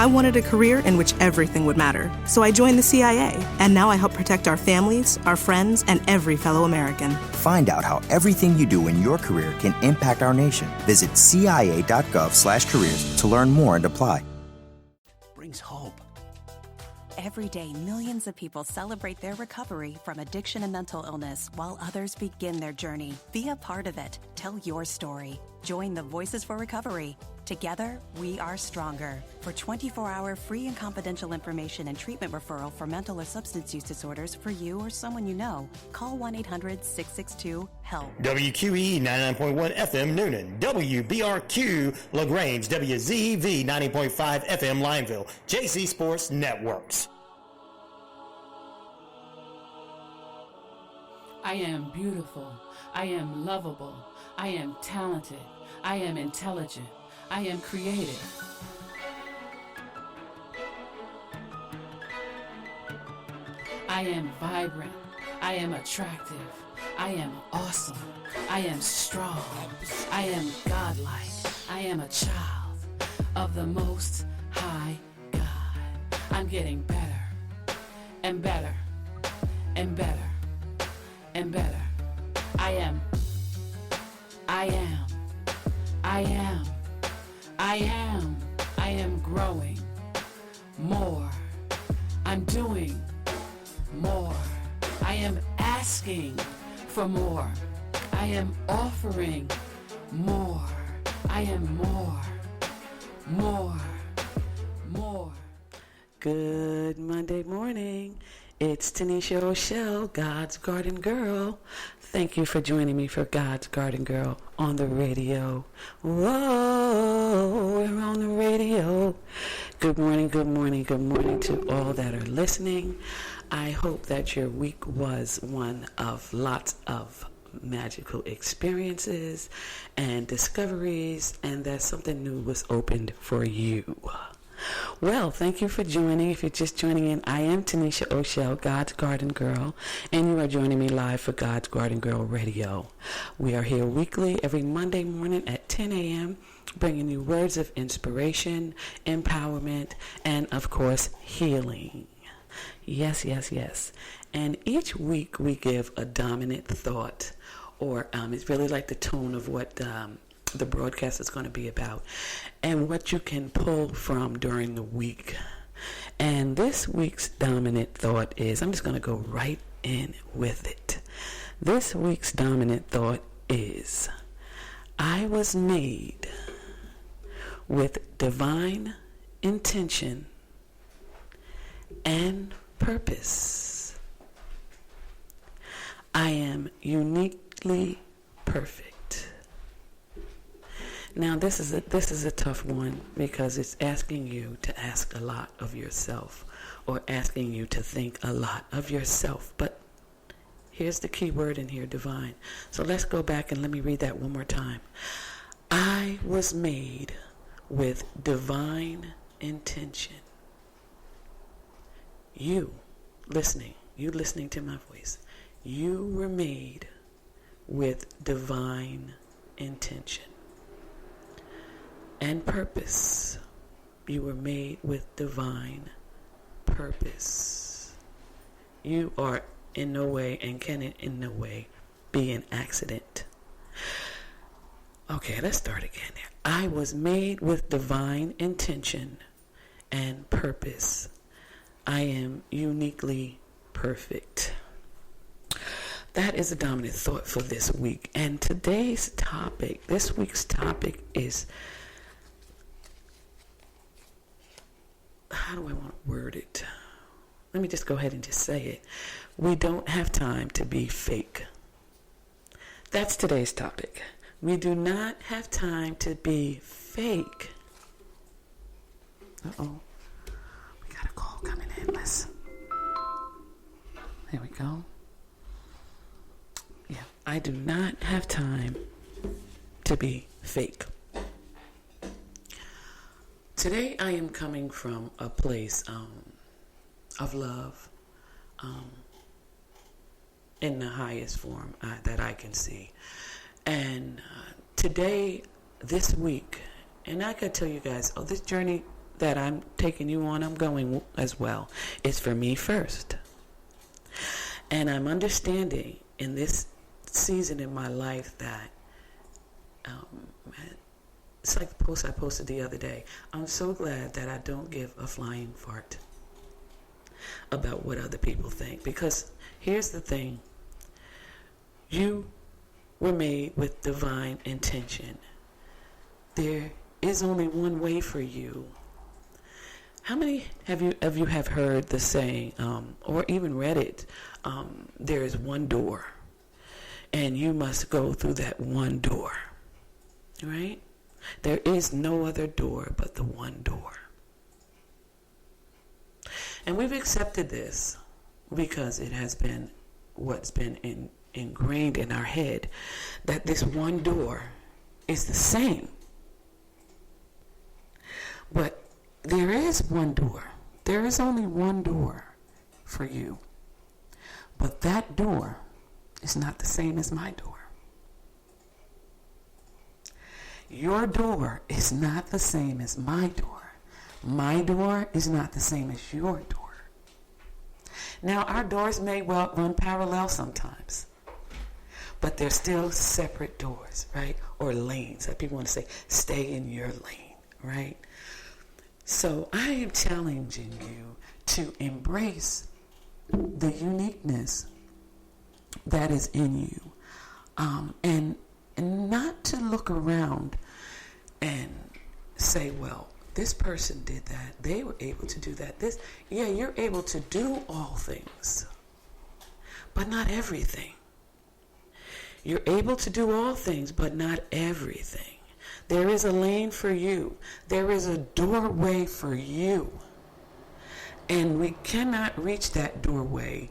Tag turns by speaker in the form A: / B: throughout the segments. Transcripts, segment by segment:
A: I wanted a career in which everything would matter, so I joined the CIA, and now I help protect our families, our friends, and every fellow American.
B: Find out how everything you do in your career can impact our nation. Visit cia.gov/careers to learn more and apply.
C: Brings hope.
D: Every day, millions of people celebrate their recovery from addiction and mental illness while others begin their journey. Be a part of it. Tell your story. Join the Voices for Recovery. Together, we are stronger. For 24-hour free and confidential information and treatment referral for mental or substance use disorders for you or someone you know, call 1-800-662-HELP.
E: WQEE 99.1 FM Noonan, WBRQ LaGrange, WZEV 90.5 FM Lineville, JC Sports Networks.
F: I am beautiful. I am lovable. I am talented. I am intelligent. I am creative. I am vibrant. I am attractive. I am awesome. I am strong. I am godlike. I am a child of the Most High God. I'm getting better and better and better and better. I am growing more. I'm doing more. I am asking for more. I am offering more. I am more. Good Monday morning. It's Tinisha Rochelle, God's Garden Girl. Thank you for joining me for God's Garden Girl on the radio. Whoa, we're on the radio. Good morning to all that are listening. I hope that your week was one of lots of magical experiences and discoveries, and that something new was opened for you. Well, thank you for joining. If you're just joining in, I am Tinisha Rochelle, God's Garden Girl, and you are joining me live for God's Garden Girl Radio. We are here weekly, every Monday morning at 10 a.m., bringing you words of inspiration, empowerment, and, of course, healing. Yes. And each week we give a dominant thought, or it's really like the tone of what the broadcast is going to be about, and what you can pull from during the week. And this week's dominant thought is, I'm just going to go right in with it. This week's dominant thought is, I was made with divine intention and purpose. I am uniquely perfect. Now, this is a tough one, because it's asking you to ask a lot of yourself, or asking you to think a lot of yourself. But here's the key word in here, divine. So let's go back and let me read that one more time. I was made with divine intention. You listening to my voice, you were made with divine intention and purpose. You were made with divine purpose. You are in no way, and can in no way be an accident. Okay, let's start again there. I was made with divine intention and purpose. I am uniquely perfect. That is a dominant thought for this week. And this week's topic is, how do I want to word it? Let me just go ahead and just say it. We don't have time to be fake. That's today's topic. We do not have time to be fake. Uh-oh. We got a call coming in. Listen. There we go. Yeah, I do not have time to be fake. Today I am coming from a place of love, in the highest form that I can see. And today, this week, and I gotta tell you guys, this journey that I'm taking you on, I'm going as well, is for me first. And I'm understanding in this season in my life that it's like the post I posted the other day. I'm so glad that I don't give a flying fart about what other people think. Because here's the thing. You were made with divine intention. There is only one way for you. How many have you have heard the saying, or even read it, there is one door, and you must go through that one door, right? There is no other door but the one door. And we've accepted this because it has been what's been ingrained in our head, that this one door is the same. But there is one door. There is only one door for you. But that door is not the same as my door. Your door is not the same as my door. My door is not the same as your door. Now, our doors may well run parallel sometimes, but they're still separate doors, right? Or lanes. Like people want to say, stay in your lane, right? So I am challenging you to embrace the uniqueness that is in you, and not to look around and say, well, this person did that. They were able to do that. You're able to do all things, but not everything. You're able to do all things, but not everything. There is a lane for you. There is a doorway for you. And we cannot reach that doorway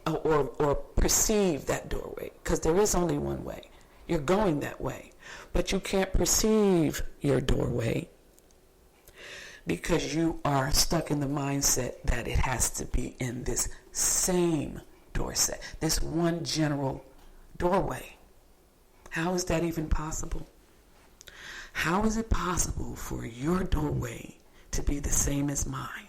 F: or perceive that doorway, because there is only one way. You're going that way. But you can't perceive your doorway because you are stuck in the mindset that it has to be in this same door set, this one general doorway. How is that even possible? How is it possible for your doorway to be the same as mine,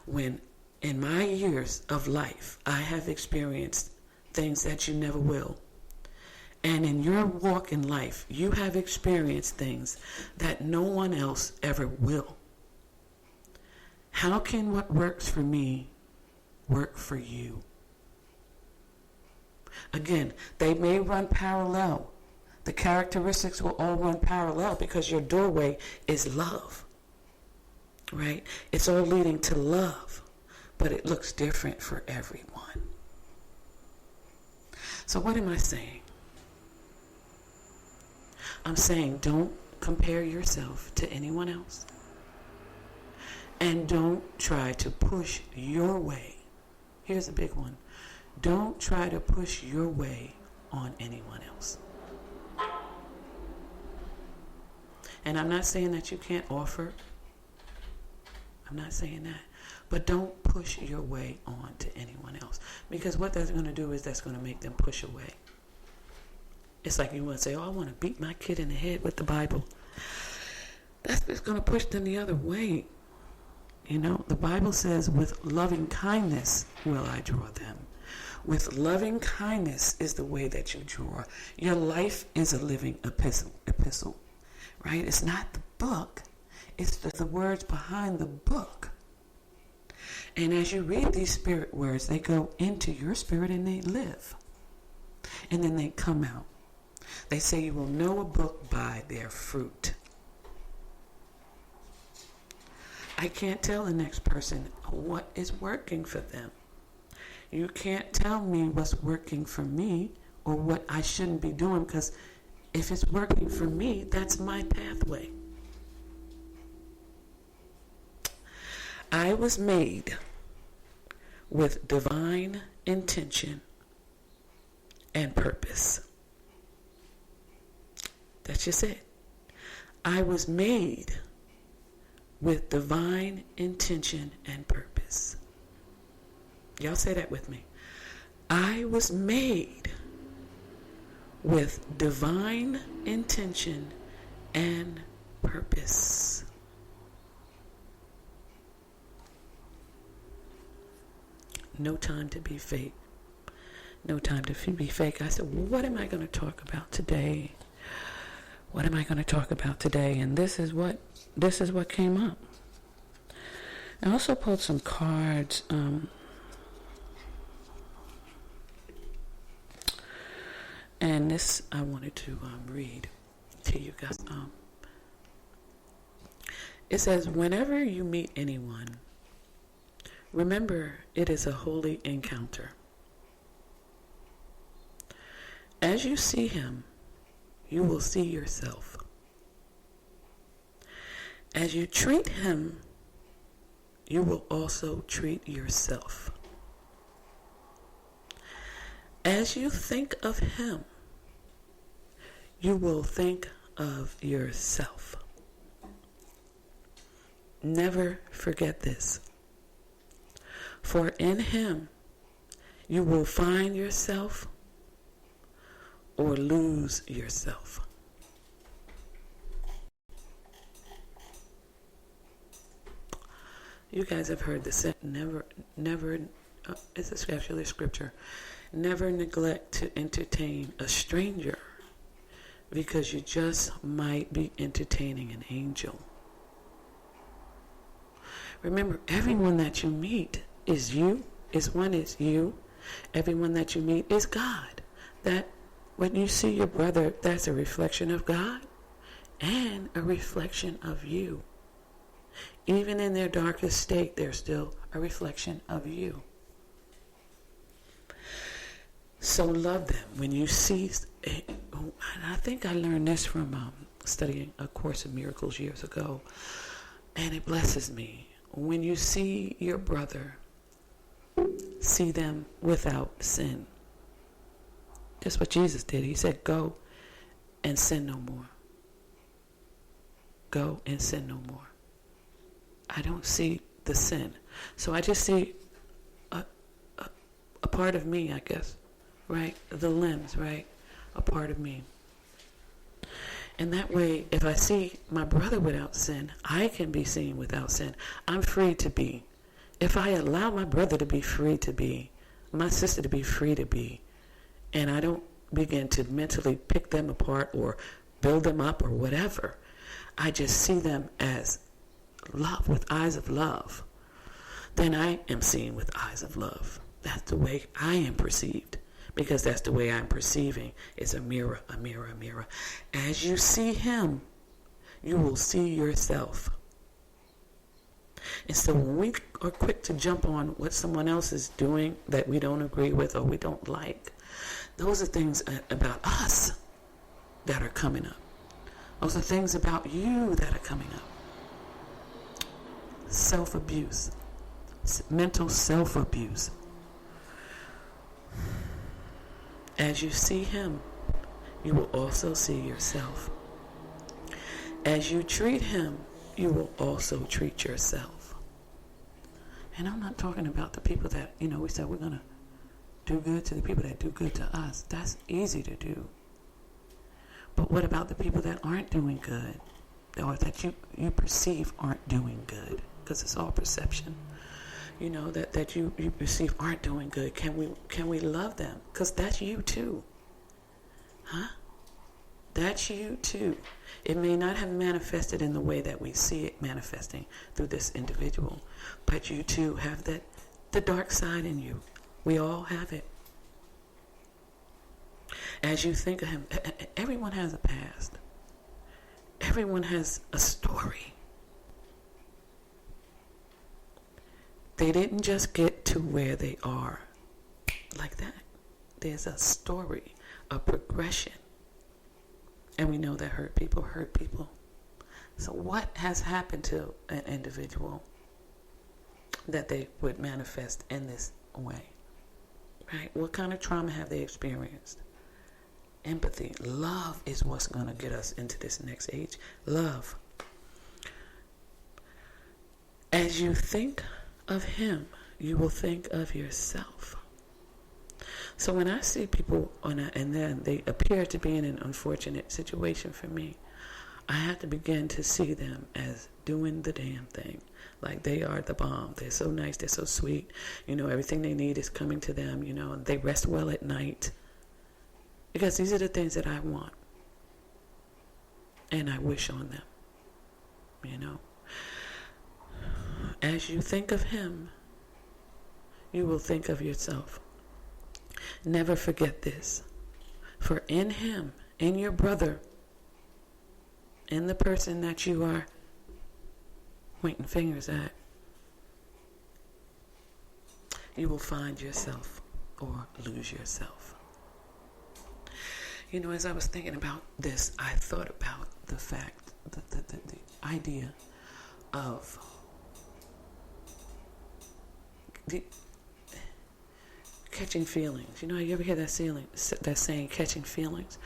F: when in my years of life I have experienced things that you never will, and in your walk in life you have experienced things that no one else ever will? How can what works for me work for you? Again, they may run parallel. The characteristics will all run parallel because your doorway is love, right? It's all leading to love, but it looks different for everyone. So what am I saying? I'm saying don't compare yourself to anyone else, and don't try to push your way. Here's a big one. Don't try to push your way on anyone else. And I'm not saying that you can't offer. I'm not saying that. But don't push your way on to anyone else. Because what that's going to do is that's going to make them push away. It's like you want to say, oh, I want to beat my kid in the head with the Bible. That's just going to push them the other way. You know, the Bible says, with loving kindness will I draw them. With loving kindness is the way that you draw. Your life is a living epistle, right? It's not the book. It's the words behind the book. And as you read these spirit words, they go into your spirit and they live. And then they come out. They say you will know a book by their fruit. I can't tell the next person what is working for them. You can't tell me what's working for me or what I shouldn't be doing, because if it's working for me, that's my pathway. I was made with divine intention and purpose. That's just it. I was made with divine intention and purpose. Y'all say that with me. I was made with divine intention and purpose. No time to be fake. No time to be fake. I said, well, what am I going to talk about today? What am I going to talk about today? And this is what came up. I also pulled some cards. And this I wanted to read to you guys. It says, whenever you meet anyone, remember it is a holy encounter. As you see him, you will see yourself. As you treat him, you will also treat yourself. As you think of him, you will think of yourself. Never forget this. For in him, you will find yourself or lose yourself. You guys have heard the saying, it's actually a scripture, never neglect to entertain a stranger because you just might be entertaining an angel. Remember, everyone that you meet is you. Is you. Everyone that you meet is God. That when you see your brother, that's a reflection of God and a reflection of you. Even in their darkest state, they're still a reflection of you. So love them. When you see, and I think I learned this from studying A Course in Miracles years ago, and it blesses me. When you see your brother, see them without sin. That's what Jesus did. He said, go and sin no more. Go and sin no more. I don't see the sin. So I just see a part of me, I guess, right? The limbs, right? A part of me. And that way, if I see my brother without sin, I can be seen without sin. I'm free to be. If I allow my brother to be free to be, my sister to be free to be, and I don't begin to mentally pick them apart or build them up or whatever, I just see them as love, with eyes of love, then I am seen with eyes of love. That's the way I am perceived, because that's the way I'm perceiving. It's a mirror, a mirror, a mirror. As you see him, you will see yourself. And so when we are quick to jump on what someone else is doing that we don't agree with or we don't like, those are things about us that are coming up. Those are things about you that are coming up. Self-abuse, mental self-abuse. As you see him, you will also see yourself. As you treat him, you will also treat yourself. And I'm not talking about the people that, we said we're going to do good to the people that do good to us. That's easy to do. But what about the people that aren't doing good, or that you perceive aren't doing good? Because it's all perception. That you perceive aren't doing good. Can we love them? Because that's you too. Huh? That's you too. It may not have manifested in the way that we see it manifesting through this individual, but you too have the dark side in you. We all have it. As you think of him, everyone has a past. Everyone has a story. They didn't just get to where they are like that. There's a story, a progression. And we know that hurt people hurt people. So what has happened to an individual that they would manifest in this way? Right? What kind of trauma have they experienced? Empathy. Love is what's going to get us into this next age. Love. As you think of him, you will think of yourself. So when I see people and then they appear to be in an unfortunate situation for me, I had to begin to see them as doing the damn thing. Like they are the bomb. They're so nice. They're so sweet. Everything they need is coming to them, and they rest well at night. Because these are the things that I want. And I wish on them. As you think of him, you will think of yourself. Never forget this. For in him, in your brother, in the person that you are pointing fingers at, you will find yourself or lose yourself. As I was thinking about this, I thought about the fact, the idea of catching feelings. You ever hear that saying, catching feelings?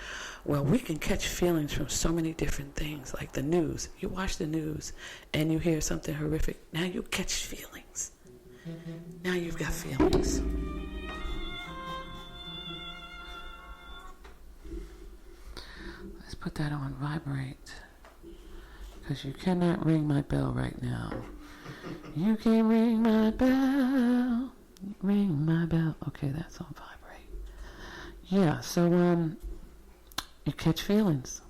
F: Well, we can catch feelings from so many different things, like the news. You watch the news and you hear something horrific. Now you catch feelings. Now you've got feelings. Let's put that on vibrate, because you cannot ring my bell right now. You can ring my bell. Ring my bell. Okay, that's on vibrate. Yeah, so you catch feelings.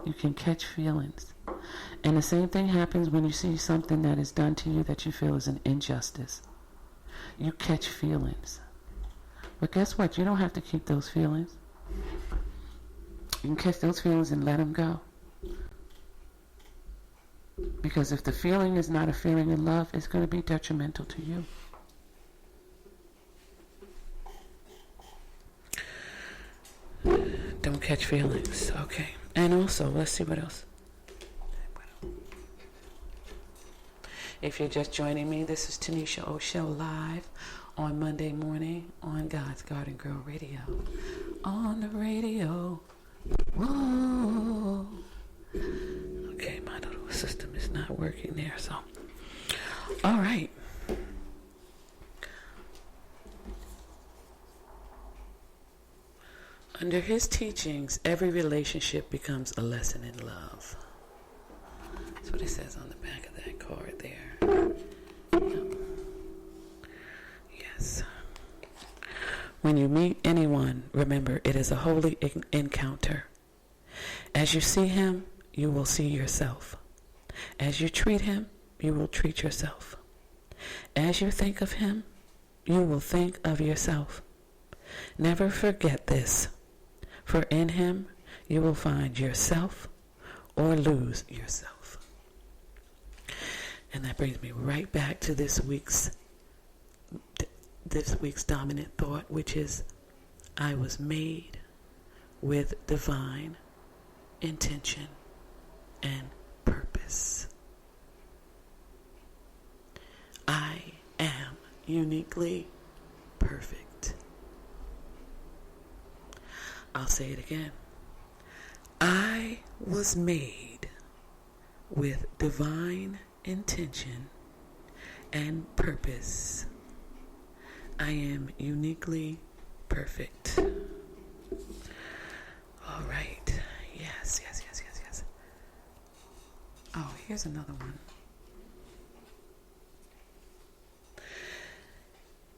F: You can catch feelings. And the same thing happens when you see something that is done to you that you feel is an injustice. You catch feelings. But guess what? You don't have to keep those feelings. You can catch those feelings and let them go. Because if the feeling is not a feeling of love, it's going to be detrimental to you. Don't catch feelings. Okay. And also, let's see what else. If you're just joining me, this is Tinisha O'Shell live on Monday morning on God's Garden Girl Radio. On the radio. Whoa. Okay, my little system is not working there, so. All right. Under his teachings, every relationship becomes a lesson in love. That's what it says on the back of that card there. Yes. When you meet anyone, remember it is a holy encounter. As you see him, you will see yourself. As you treat him, you will treat yourself. As you think of him, you will think of yourself. Never forget this. For in him, you will find yourself or lose yourself. And that brings me right back to this week's dominant thought, which is, I was made with divine intention and purpose. I am uniquely perfect. I'll say it again. I was made with divine intention and purpose. I am uniquely perfect. All right. Yes. Oh, here's another one.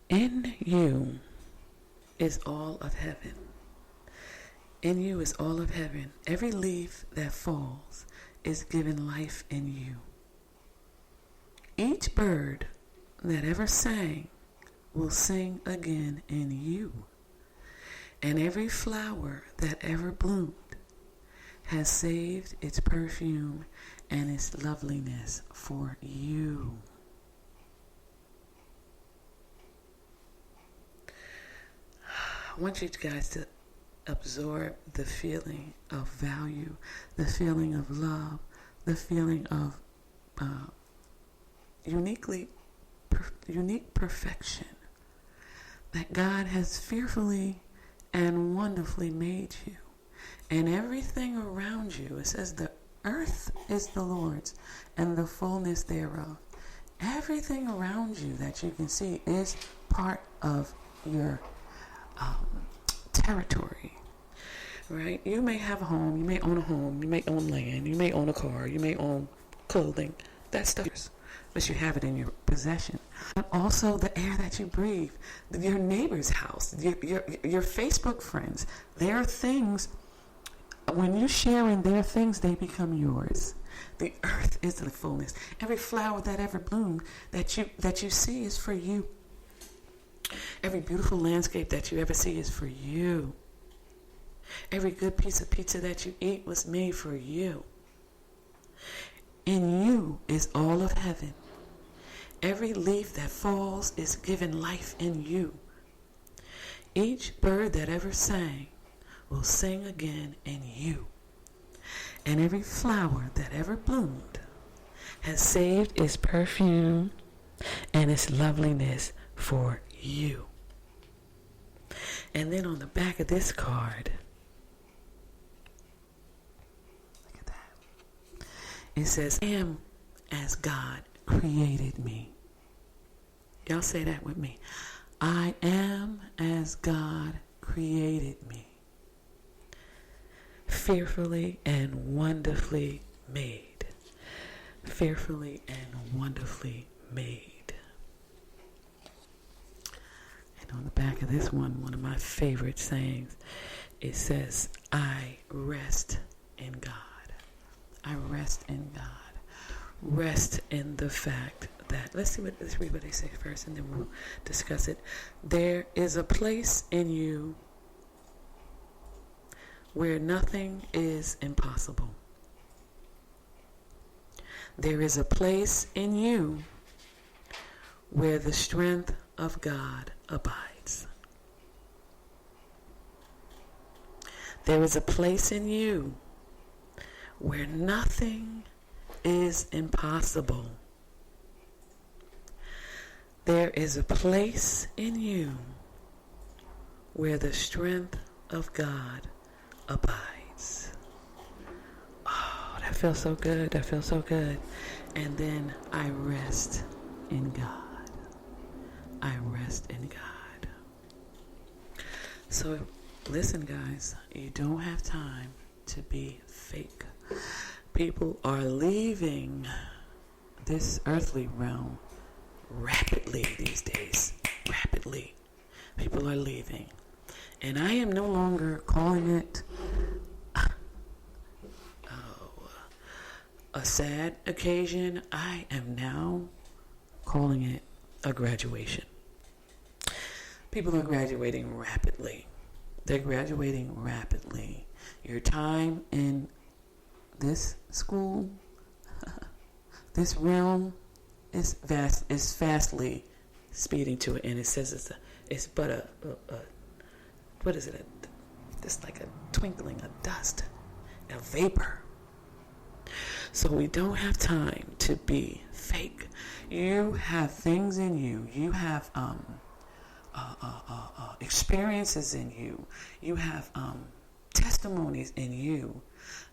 F: In you is all of heaven. In you is all of heaven. Every leaf that falls is given life in you. Each bird that ever sang will sing again in you. And every flower that ever bloomed has saved its perfume and its loveliness for you. I want you guys to absorb the feeling of value, the feeling of love, the feeling of unique perfection that God has fearfully and wonderfully made you. And everything around you, it says the earth is the Lord's and the fullness thereof. Everything around you that you can see is part of your territory. right? You may have a home, you may own a home, you may own land, you may own a car, you may own clothing. That stuff is, but you have it in your possession. But also the air that you breathe, your neighbor's house, your Facebook friends. There are things, when you share in their things, they become yours. The earth is the fullness. Every flower that ever bloomed that you see is for you. Every beautiful landscape that you ever see is for you. Every good piece of pizza that you eat was made for you. In you is all of heaven. Every leaf that falls is given life in you. Each bird that ever sang will sing again in you. And every flower that ever bloomed has saved its perfume and its loveliness for you. And then on the back of this card, look at that. It says, I am as God created me. Y'all say that with me. I am as God created me. Fearfully and wonderfully made. Fearfully and wonderfully made. And on the back of this one of my favorite sayings, it says, I rest in God. I rest in God. Rest in the fact that, let's read what they say first and then we'll discuss it. There is a place in you where nothing is impossible. There is a place in you where the strength of God abides. There is a place in you where nothing is impossible. There is a place in you where the strength of God abides. Oh, that feels so good. That feels so good. And then I rest in God. I rest in God. So listen, guys, you don't have time to be fake. People are leaving this earthly realm rapidly these days. Rapidly. People are leaving. And I am no longer calling it a sad occasion. I am now calling it a graduation. People are graduating rapidly. They're graduating rapidly. Your time in this school, this realm, is fastly speeding to an end. It says it's but a what is it? Just like a twinkling, a dust, a vapor. So we don't have time to be fake. You have things in you. You have experiences in you. You have testimonies in you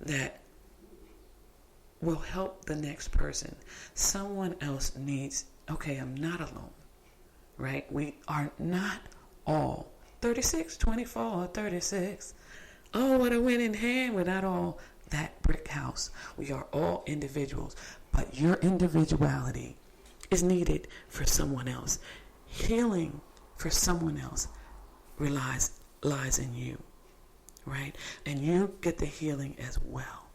F: that will help the next person. Someone else needs, okay, I'm not alone, right? We are not all 36, 24, or 36. Oh, what a winning hand without all that brick house. We are all individuals, but your individuality is needed for someone else. Healing for someone else lies in you, right? And you get the healing as well.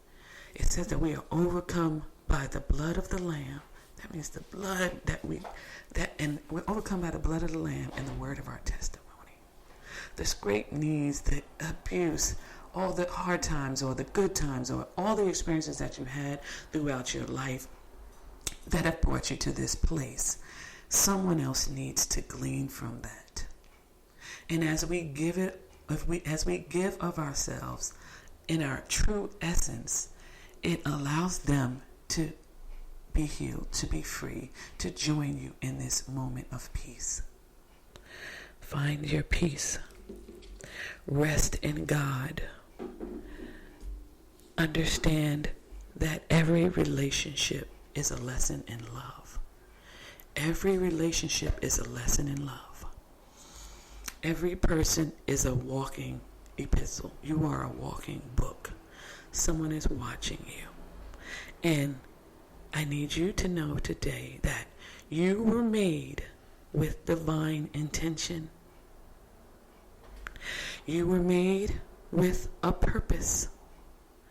F: It says that we are overcome by the blood of the Lamb. That means the blood and we're overcome by the blood of the Lamb and the word of our testimony. The scraped knees, the abuse, all the hard times or the good times or all the experiences that you had throughout your life that have brought you to this place. Someone else needs to glean from that. And as we give of ourselves in our true essence, it allows them to be healed, to be free, to join you in this moment of peace. Find your peace. Rest in God. Understand that every relationship is a lesson in love. Every relationship is a lesson in love. Every person is a walking epistle. You are a walking book. Someone is watching you. And I need you to know today that you were made with divine intention. You were made with a purpose,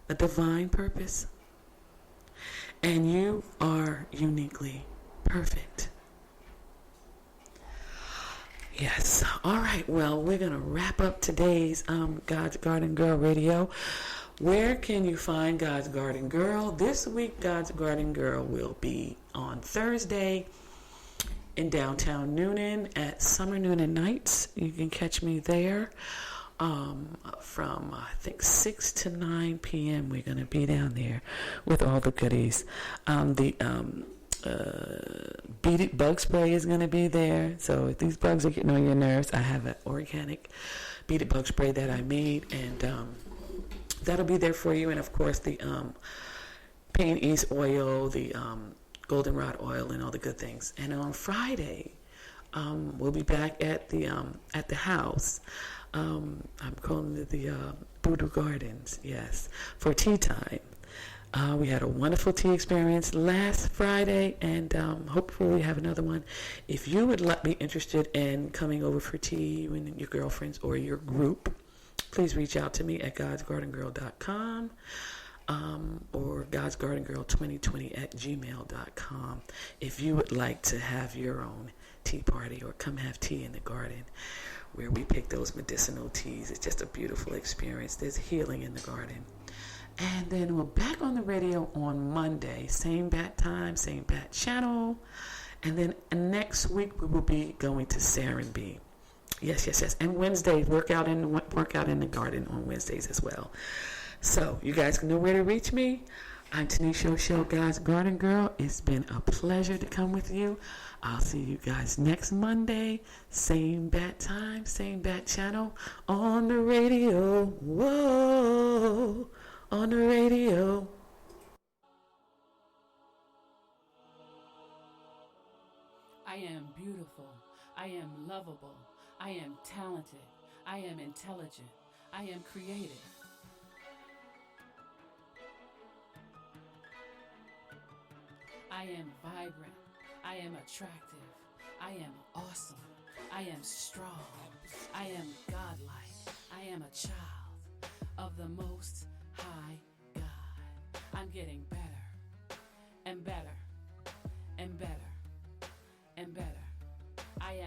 F: a divine purpose. And you are uniquely perfect. Yes. All right. Well, we're going to wrap up today's God's Garden Girl Radio. Where can you find God's Garden Girl? This week, God's Garden Girl will be on Thursday in downtown Noonan at Summer Noonan Nights. You can catch me there from, I think, 6 to 9 p.m. We're going to be down there with all the goodies. Beaded bug spray is going to be there. So if these bugs are getting on your nerves, I have an organic beaded bug spray that I made, and that'll be there for you. And of course the Pain East oil, the goldenrod oil, and all the good things. And on Friday, we'll be back at the house. I'm calling it the Voodoo Gardens, yes, for tea time. We had a wonderful tea experience last Friday, and hopefully we have another one. If you would be interested in coming over for tea with your girlfriends or your group, please reach out to me at godsgardengirl.com or godsgardengirl2020@gmail.com if you would like to have your own tea party or come have tea in the garden where we pick those medicinal teas. It's just a beautiful experience. There's healing in the garden. And then we're back on the radio on Monday. Same bat time, same bat channel. And then next week we will be going to Serenbe. Yes. And Wednesdays, workout in the garden on Wednesdays as well. So you guys know where to reach me. I'm Tinisha Show, God's Garden Girl. It's been a pleasure to come with you. I'll see you guys next Monday. Same bat time, same bat channel on the radio. Whoa. On the radio.
G: I am beautiful. I am lovable. I am talented. I am intelligent. I am creative. I am vibrant. I am attractive. I am awesome. I am strong. I am godlike. I am a child of the Most High God. I'm getting better and better and better and better. I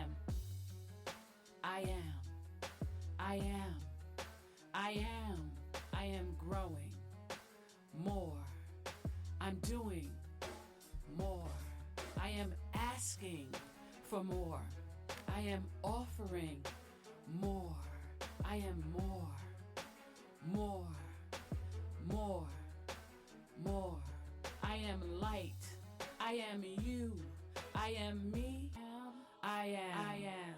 G: am growing more. I'm doing more. I am asking for more. I am offering more. I am more. I am light. I am you. I am me. I am.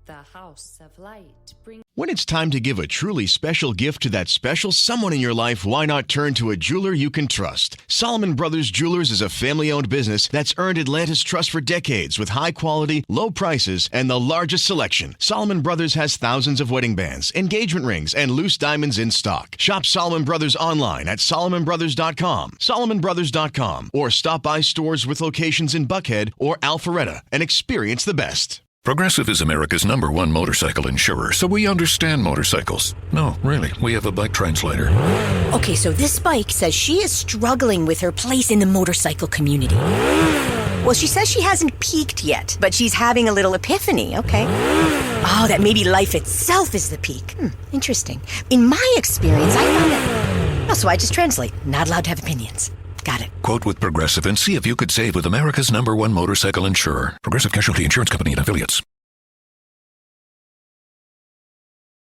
H: The House of Light brings.
I: When it's time to give a truly special gift to that special someone in your life, why not turn to a jeweler you can trust? Solomon Brothers Jewelers is a family-owned business that's earned Atlanta's trust for decades with high quality, low prices, and the largest selection. Solomon Brothers has thousands of wedding bands, engagement rings, and loose diamonds in stock. Shop Solomon Brothers online at solomonbrothers.com, solomonbrothers.com, or stop by stores with locations in Buckhead or Alpharetta and experience the best.
J: Progressive is America's #1 motorcycle insurer, so we understand motorcycles. No, really, we have a bike translator.
K: Okay, so this bike says she is struggling with her place in the motorcycle community. Well, she says she hasn't peaked yet, but she's having a little epiphany, okay? Oh, that maybe life itself is the peak. Interesting. In my experience, I found that... Oh, so I just translate. Not allowed to have opinions. Got it.
J: Quote with Progressive and see if you could save with America's #1 motorcycle insurer. Progressive Casualty Insurance Company and Affiliates.